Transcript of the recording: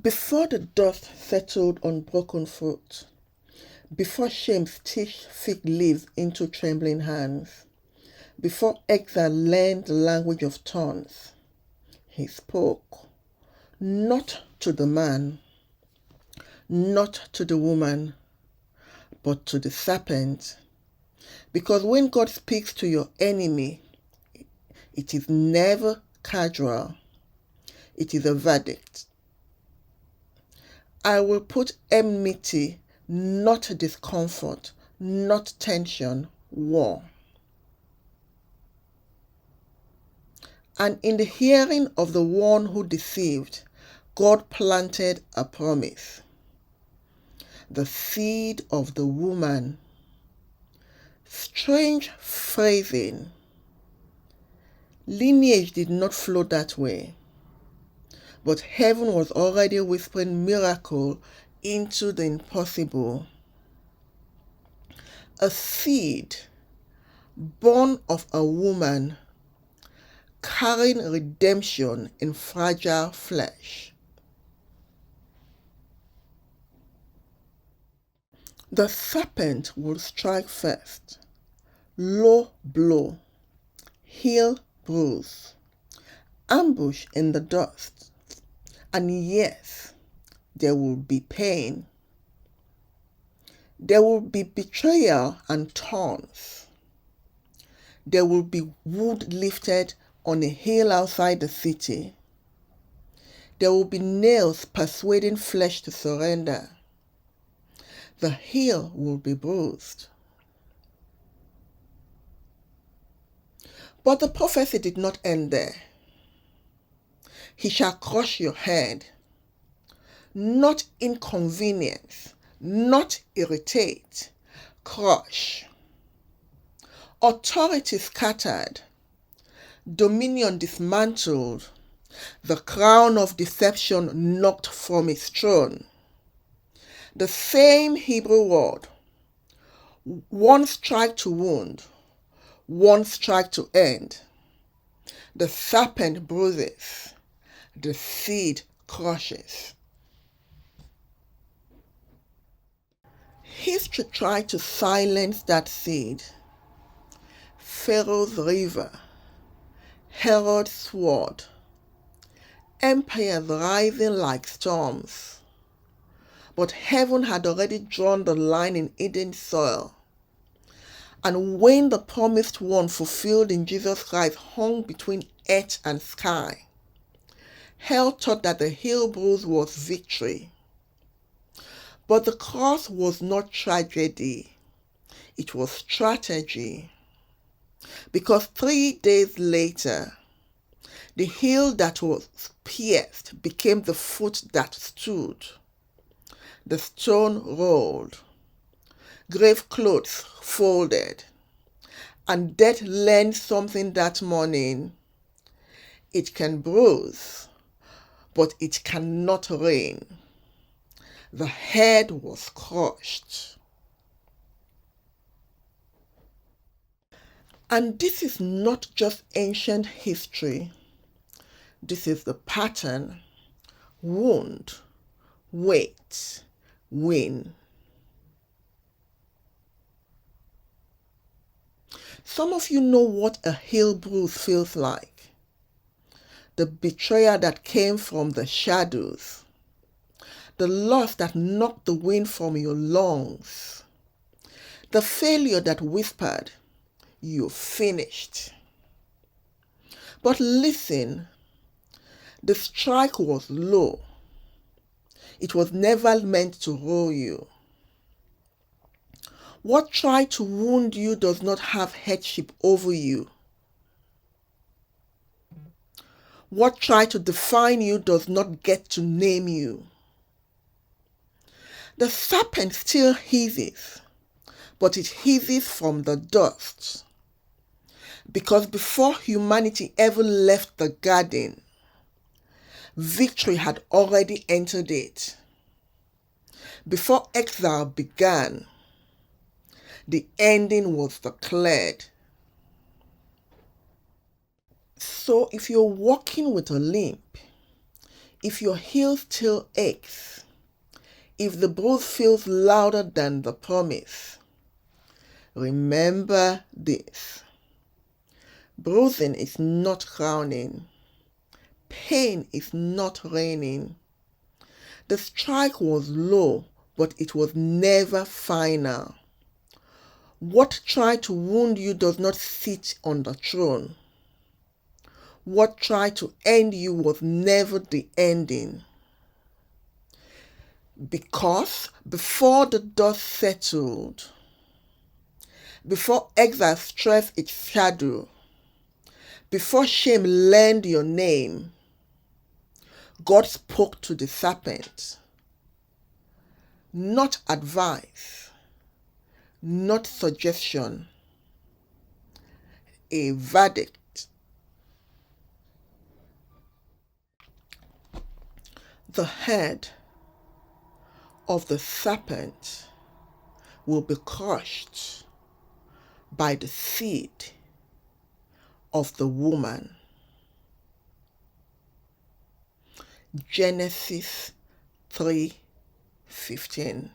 Before the dust settled on broken fruit, before shame stitched fig leaves into trembling hands, before exile learned the language of tongues, he spoke, not to the man, not to the woman, but to the serpent. Because when God speaks to your enemy, it is never casual. It is a verdict. I will put enmity, not discomfort, not tension, war. And in the hearing of the one who deceived, God planted a promise. The seed of the woman. Strange phrasing. Lineage did not flow that way. But heaven was already whispering miracle into the impossible. A seed born of a woman carrying redemption in fragile flesh. The serpent will strike first, low blow, heel bruise, ambush in the dust, and yes, there will be pain. There will be betrayal and taunts. There will be wood lifted on a hill outside the city. There will be nails persuading flesh to surrender. The heel will be bruised. But the prophecy did not end there. He shall crush your head, not inconvenience, not irritate, crush. Authority scattered, dominion dismantled, the crown of deception knocked from its throne. The same Hebrew word, one strike to wound, one strike to end. The serpent bruises, the seed crushes. History tried to silence that seed. Pharaoh's river, Herod's sword, empires rising like storms. But heaven had already drawn the line in Eden's soil. And when the promised one fulfilled in Jesus Christ hung between earth and sky, hell thought that the heel bruise was victory. But the cross was not tragedy. It was strategy. Because 3 days later, the heel that was pierced became the foot that stood. The stone rolled, grave clothes folded, and death learned something that morning. It can bruise, but it cannot reign. The head was crushed. And this is not just ancient history. This is the pattern. Wound, wait, win. Some of you know what a heel bruise feels like. The betrayal that came from the shadows. The loss that knocked the wind from your lungs. The failure that whispered, "You're finished." But listen, the strike was low. It was never meant to roll you. What tried to wound you does not have headship over you. What tried to define you does not get to name you. The serpent still hisses, but it hisses from the dust. Because before humanity ever left the garden, victory had already entered it. Before exile began, the ending was declared. So if you're walking with a limp, if your heel still aches, if the bruise feels louder than the promise, remember this. Bruising is not crowning. Pain is not reigning. The strike was low, but it was never final. What tried to wound you does not sit on the throne. What tried to end you was never the ending. Because before the dust settled, before exile stretched its shadow, before shame learned your name, God spoke to the serpent. Not advice, not suggestion, a verdict. The head of the serpent will be crushed by the seed of the woman. Genesis 3:15.